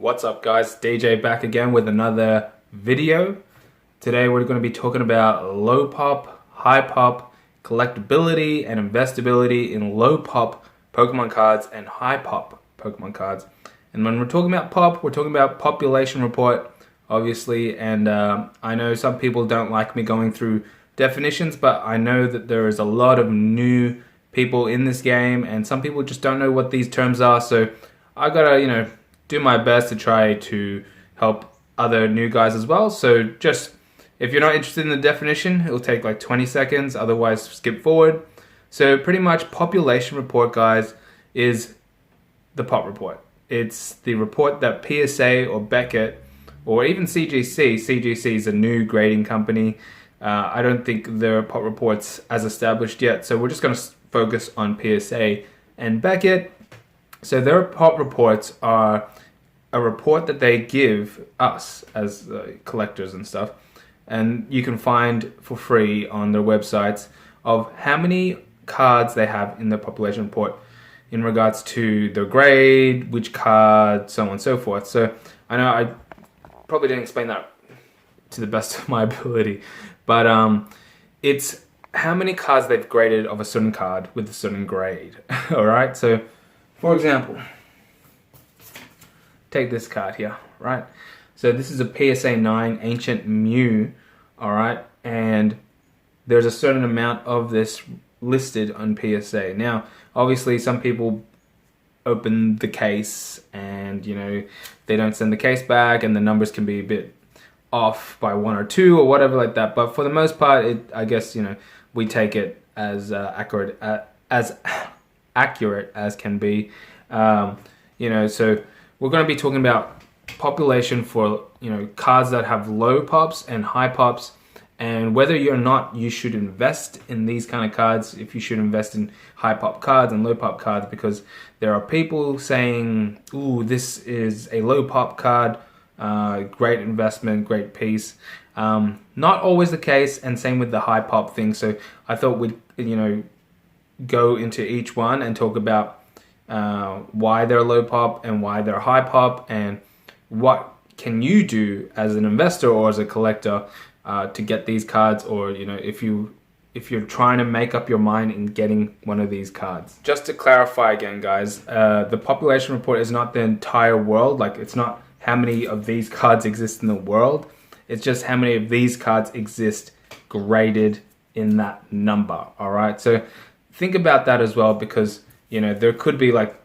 What's up guys, DJ back again with another video. Today we're going to be talking about low pop, high pop, collectability and investability in low pop Pokemon cards and high pop Pokemon cards. And when we're talking about pop, we're talking about population report, obviously, and I know some people don't like me going through definitions, but I know that there is a lot of new people in this game and some people just don't know what these terms are, so I gotta, do my best to try to help other new guys as well. So just, if you're not interested in the definition, it'll take like 20 seconds, otherwise skip forward. So pretty much population report, guys, is the pop report. It's the report that PSA or Beckett or even CGC is a new grading company. I don't think their pop report's as established yet, so we're just going to focus on PSA and Beckett. So their pop reports are a report that they give us as collectors and stuff, and you can find for free on their websites of how many cards they have in their population report in regards to their grade, which card, so on and so forth. So I know I probably didn't explain that to the best of my ability, but it's how many cards they've graded of a certain card with a certain grade. All right, so for example, take this card here, right? So this is a PSA 9 Ancient Mew, all right? And there's a certain amount of this listed on PSA. Now, obviously, some people open the case and, they don't send the case back and the numbers can be a bit off by 1 or 2 or whatever like that. But for the most part, I guess, we take it as accurate as can be. So we're going to be talking about population for cards that have low pops and high pops, and whether or not you should invest in these kind of cards, if you should invest in high pop cards and low pop cards, because there are people saying, ooh, this is a low pop card, great investment, great piece. Not always the case, and same with the high pop thing. So I thought we'd go into each one and talk about why they're low pop and why they're high pop, and what can you do as an investor or as a collector to get these cards, or if you're trying to make up your mind in getting one of these cards. Just to clarify again, guys, the population report is not the entire world. Like, it's not how many of these cards exist in the world. It's just how many of these cards exist graded in that number. All right, so think about that as well, because there could be like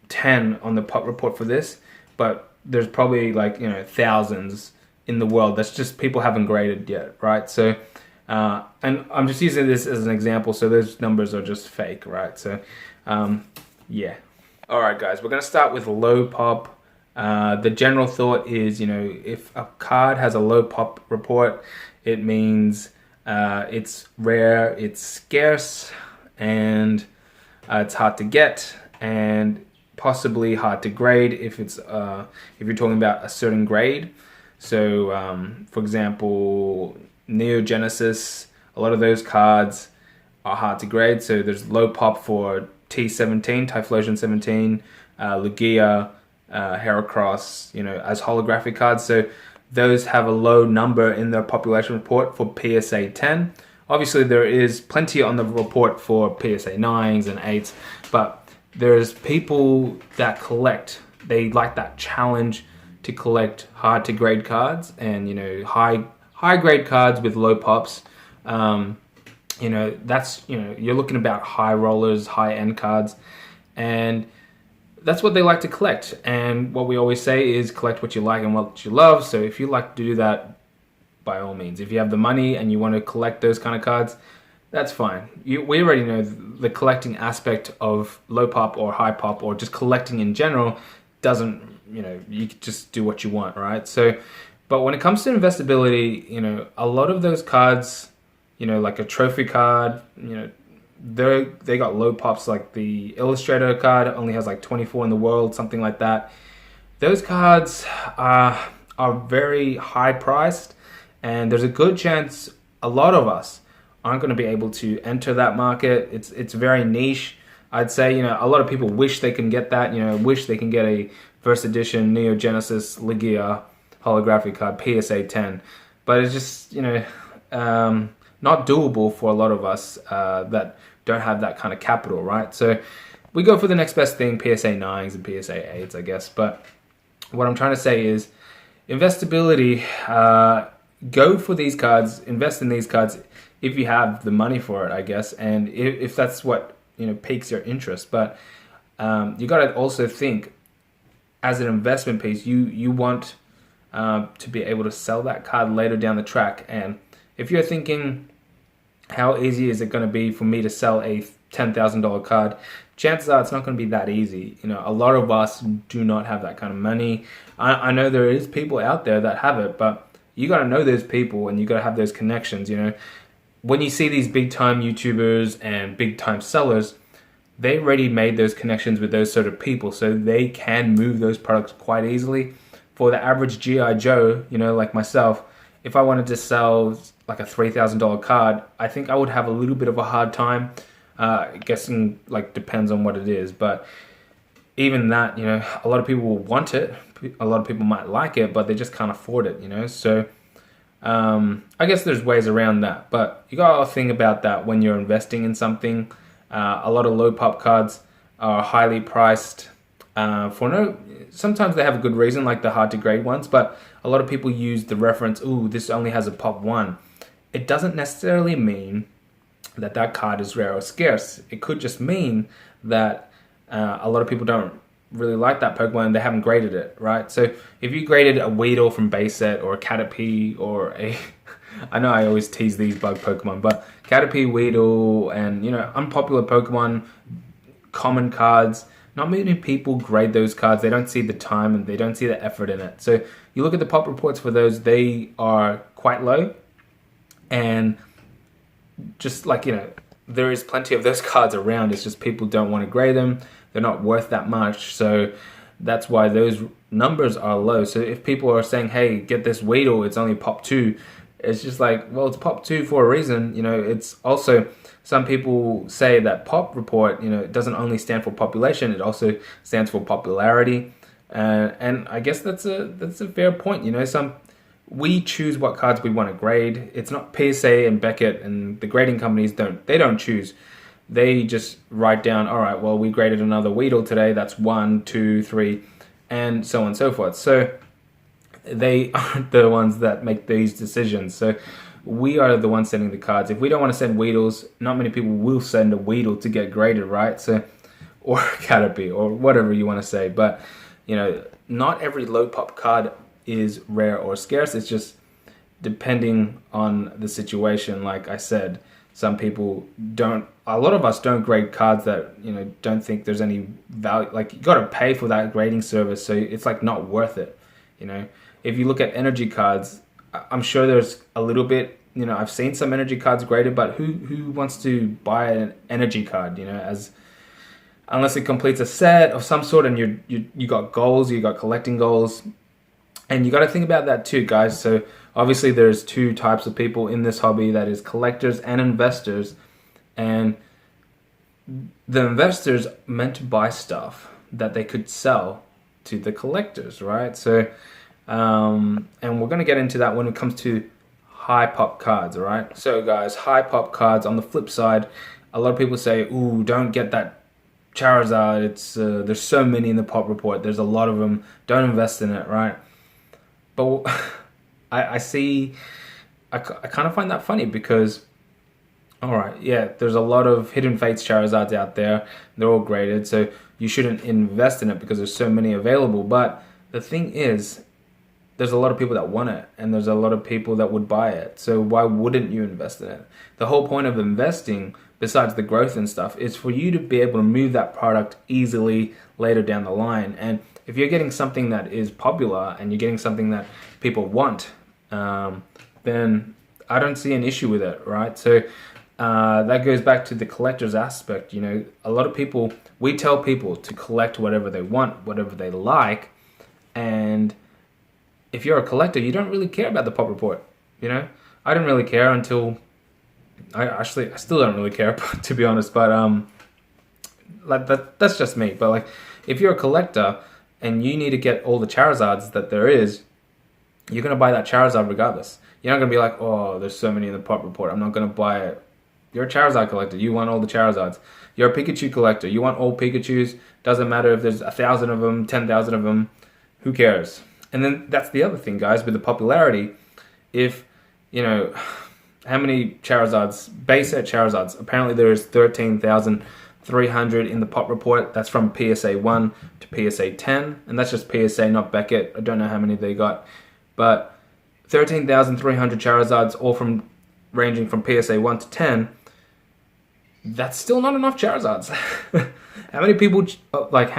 10 on the pop report for this, but there's probably like thousands in the world that's just people haven't graded yet, right? So and I'm just using this as an example, so those numbers are just fake, right? So yeah. All right, guys, we're gonna start with low pop. The general thought is, if a card has a low pop report, it means it's rare, it's scarce, and it's hard to get, and possibly hard to grade if it's if you're talking about a certain grade. So for example, Neo Genesis, a lot of those cards are hard to grade. So there's low pop for T17, Typhlosion 17, Lugia, Heracross, as holographic cards. So those have a low number in their population report for PSA 10. Obviously, there is plenty on the report for PSA 9s and 8s, but there's people that collect. They like that challenge to collect hard to grade cards, and high grade cards with low pops. That's you're looking about high rollers, high end cards, and that's what they like to collect. And what we always say is collect what you like and what you love. So if you like to do that, by all means, if you have the money and you want to collect those kind of cards, that's fine. We already know the collecting aspect of low pop or high pop, or just collecting in general, doesn't, you can just do what you want, right? So, but when it comes to investability, a lot of those cards, like a trophy card, they got low pops. Like the Illustrator card only has like 24 in the world, something like that. Those cards are very high priced, and there's a good chance a lot of us aren't going to be able to enter that market. It's very niche. I'd say, a lot of people wish they can get that, wish they can get a First Edition, Neo Genesis, Ligia, holographic card, PSA 10. But it's just, not doable for a lot of us that don't have that kind of capital, right? So we go for the next best thing, PSA 9s and PSA 8s, I guess. But what I'm trying to say is investability, go for these cards, invest in these cards if you have the money for it, I guess, and if that's what piques your interest. But you got to also think, as an investment piece, you want to be able to sell that card later down the track. And if you're thinking, how easy is it going to be for me to sell a $10,000 card? Chances are it's not going to be that easy. A lot of us do not have that kind of money. I know there is people out there that have it, but you got to know those people and you got to have those connections. When you see these big time YouTubers and big time sellers, they already made those connections with those sort of people, so they can move those products quite easily. For the average GI Joe, like myself, if I wanted to sell like a $3,000 card, I think I would have a little bit of a hard time. Guessing, depends on what it is, but even that, a lot of people will want it. A lot of people might like it, but they just can't afford it. So I guess there's ways around that, but you gotta think about that when you're investing in something. A lot of low pop cards are highly priced sometimes they have a good reason, like the hard to grade ones, but a lot of people use the reference, ooh, this only has a pop 1. It doesn't necessarily mean that that card is rare or scarce. It could just mean that a lot of people don't really like that Pokemon and they haven't graded it, right? So if you graded a Weedle from base set or a Caterpie or a I know I always tease these bug Pokemon, but Caterpie, Weedle, and unpopular Pokemon, common cards, not many people grade those cards. They don't see the time and they don't see the effort in it. So you look at the pop reports for those, they are quite low. And just there is plenty of those cards around. It's just people don't want to grade them. They're not worth that much. So that's why those numbers are low. So if people are saying, hey, get this Weedle, it's only pop 2. It's just well, it's pop 2 for a reason. It's also, some people say that pop report, it doesn't only stand for population, it also stands for popularity. And I guess that's a fair point. We choose what cards we want to grade. It's not PSA and Beckett and the grading companies don't choose. They just write down, all right, well, we graded another Weedle today. That's 1, 2, 3, and so on and so forth. So they aren't the ones that make these decisions. So we are the ones sending the cards. If we don't want to send Weedles, not many people will send a Weedle to get graded, right? So, or Caterpie or whatever you want to say. But, not every low pop card is rare or scarce. It's just depending on the situation. Like I said, some people a lot of us don't grade cards that, don't think there's any value. You got to pay for that grading service. So it's not worth it. If you look at energy cards, I'm sure there's a little bit, I've seen some energy cards graded, but who wants to buy an energy card, unless it completes a set of some sort and you got goals, you got collecting goals. And you got to think about that too, guys. So obviously there's two types of people in this hobby, that is collectors and investors. And the investors meant to buy stuff that they could sell to the collectors, right? So, and we're going to get into that when it comes to high pop cards, all right? So guys, high pop cards, on the flip side, a lot of people say, ooh, don't get that Charizard. It's there's so many in the pop report. There's a lot of them. Don't invest in it, right? But I kind of find that funny because, all right, yeah, there's a lot of Hidden Fates Charizards out there. They're all graded, so you shouldn't invest in it because there's so many available. But the thing is, there's a lot of people that want it, and there's a lot of people that would buy it. So why wouldn't you invest in it? The whole point of investing, besides the growth and stuff, is for you to be able to move that product easily later down the line. And if you're getting something that is popular and you're getting something that people want, then I don't see an issue with it, right? So that goes back to the collector's aspect. A lot of people, we tell people to collect whatever they want, whatever they like, and if you're a collector, you don't really care about the pop report. I didn't really care until I still don't really care, to be honest. But that's just me. But if you're a collector, and you need to get all the Charizards that there is, you're going to buy that Charizard regardless. You're not going to be like, oh, there's so many in the pop report, I'm not going to buy it. You're a Charizard collector. You want all the Charizards. You're a Pikachu collector. You want all Pikachus. Doesn't matter if there's 1,000 of them, 10,000 of them. Who cares? And then that's the other thing, guys, with the popularity. If, how many Charizards, base set Charizards, apparently there is 13,300 in the pop report. That's from PSA 1 to PSA 10. And that's just PSA, not Beckett. I don't know how many they got. But 13,300 Charizards, all from ranging from PSA 1 to 10. That's still not enough Charizards. How many people like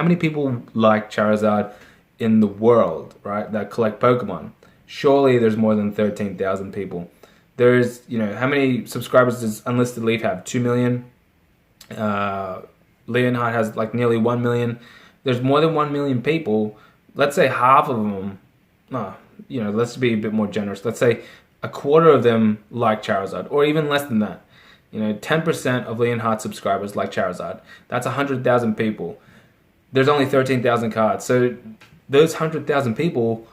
Charizard in the world, right, that collect Pokemon? Surely there's more than 13,000 people. There's, how many subscribers does Unlisted Leaf have? 2 million. Leonhardt has like nearly 1 million. There's more than 1 million people. Let's say half of them, let's be a bit more generous. Let's say a quarter of them like Charizard, or even less than that. 10% of Leonhardt subscribers like Charizard. That's 100,000 people. There's only 13,000 cards. So those 100,000 people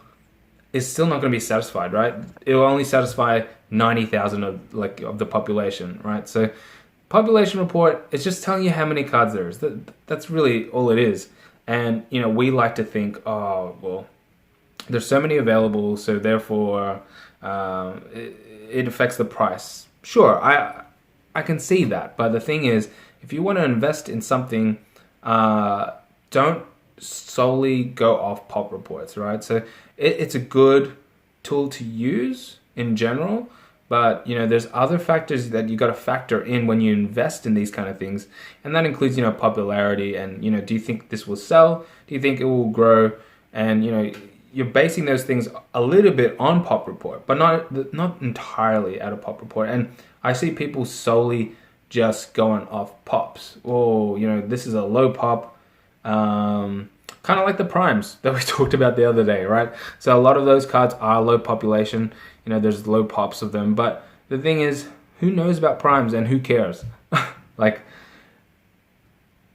is still not going to be satisfied, right? It will only satisfy 90,000 of the population, right? So population report is just telling you how many cards there is. That's really all it is. And, we like to think, oh, well, there's so many available, so therefore it affects the price. Sure, I can see that. But the thing is, if you want to invest in something, don't solely go off pop reports, right? So it's a good tool to use in general, but there's other factors that you got to factor in when you invest in these kind of things, and that includes popularity and do you think this will sell? Do you think it will grow? And you're basing those things a little bit on pop report, but not entirely out of pop report. And I see people solely just going off pops. Oh, this is a low pop. Kind of like the primes that we talked about the other day, right? So a lot of those cards are low population. There's low pops of them. But the thing is, who knows about primes and who cares? Like,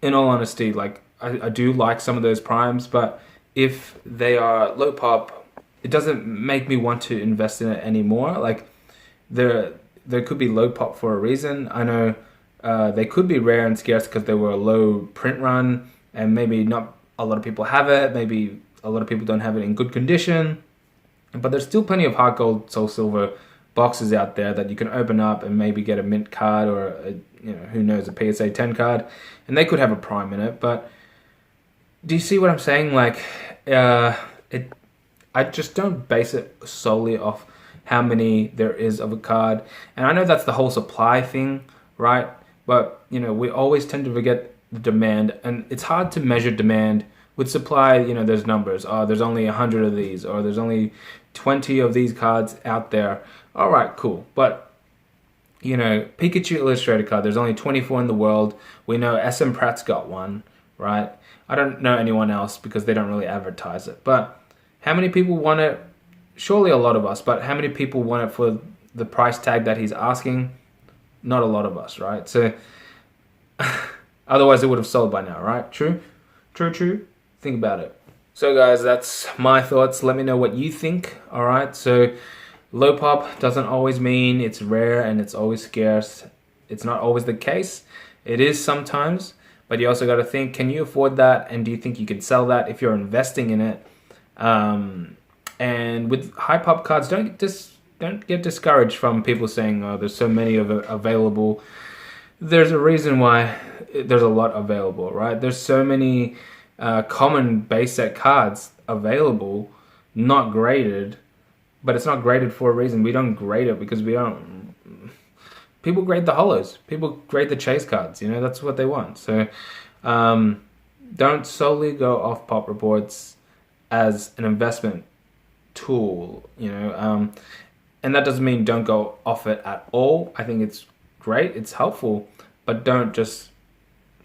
in all honesty, I do like some of those primes, but if they are low pop, it doesn't make me want to invest in it anymore. Like, there could be low pop for a reason. I know they could be rare and scarce because they were a low print run, and maybe not a lot of people have it. Maybe a lot of people don't have it in good condition. But there's still plenty of Heart Gold, Soul Silver boxes out there that you can open up and maybe get a mint card or who knows, a PSA 10 card, and they could have a prime in it. But do you see what I'm saying? Like, I just don't base it solely off how many there is of a card. And I know that's the whole supply thing, right? But, we always tend to forget the demand, and it's hard to measure demand. With supply, there's numbers. Oh, there's only 100 of these, or there's only 20 of these cards out there. All right, cool. But, Pikachu Illustrated card, there's only 24 in the world. We know SM Pratt's got one, right? I don't know anyone else because they don't really advertise it. But how many people want it? Surely a lot of us. But how many people want it for the price tag that he's asking? Not a lot of us, right? So otherwise it would have sold by now, right? True? True. Think about it. So guys, that's my thoughts. Let me know what you think. All right. So low pop doesn't always mean it's rare and it's always scarce. It's not always the case. It is sometimes. But you also got to think, can you afford that? And do you think you could sell that if you're investing in it? And with high pop cards, don't get discouraged from people saying, oh, there's so many available. There's a reason why there's a lot available, right? There's so many common base set cards available, not graded, but it's not graded for a reason. We don't grade it because we don't. People grade the holos. People grade the chase cards. That's what they want. So don't solely go off pop reports as an investment tool. And that doesn't mean don't go off it at all. I think it's great. It's helpful. But don't just,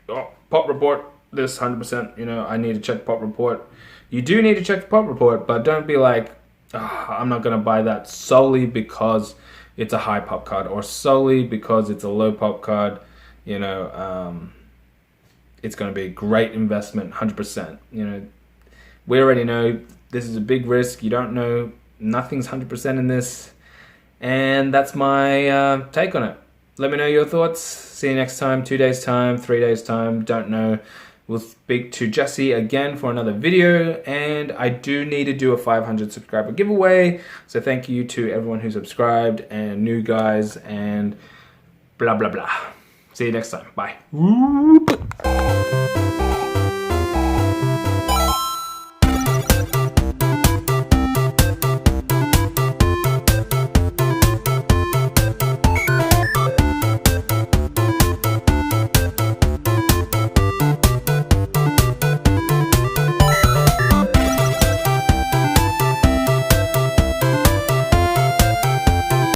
pop report this 100%. I need to check pop report. You do need to check the pop report, but don't be like, I'm not going to buy that solely because it's a high pop card or solely because it's a low pop card. It's going to be a great investment, 100%. we already know this is a big risk. You don't know, nothing's 100% in this. And that's my take on it. Let me know your thoughts. See you next time, 2 days time, 3 days time, don't know. We'll speak to Jesse again for another video, and I do need to do a 500 subscriber giveaway. So thank you to everyone who subscribed and new guys and blah, blah, blah. See you next time. Bye.